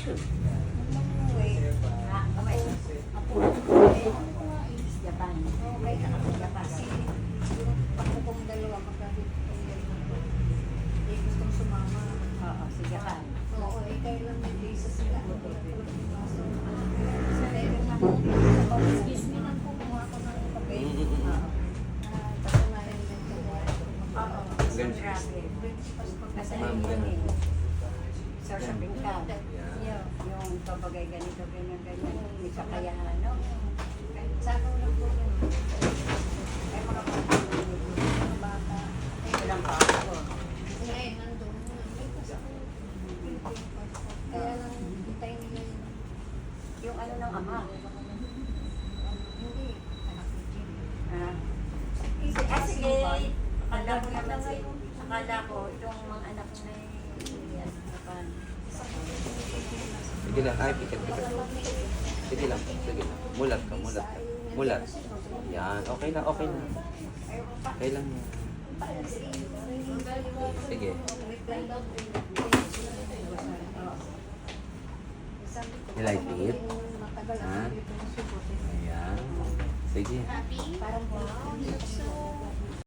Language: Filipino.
Kamay. Japan. Japan. Ako pong dalawa magkakit. Eh, gustong sumama. Oo, si Japan. Oo, eh, kailan hindi sa sila. Excuse me lang po, kumuha ko ng kape. Patunayan din ko. Oo, isang grabe. Nasa yun eh. Sa shopping ka. Yung pabagay ganito, ganyan, ganyan. May kakayahan, no? Sa ako lang po yun. Ay, mga Bata. walang ako. Ngayon, nandun. Kaya lang, hintayin nila yun. Yung ano ng ama. Hindi. Anak ni Jim. Ah, sige. Akala ko naman akala ko itong mga anak na yes, Japan. Sige lang, ay, pikit. Sige lang, sige lang. Mulat ka. Mulat. Yan, okay na. Okay lang yan. Sige. Nilipit? Ha? Ayan. Sige. Parang wow, so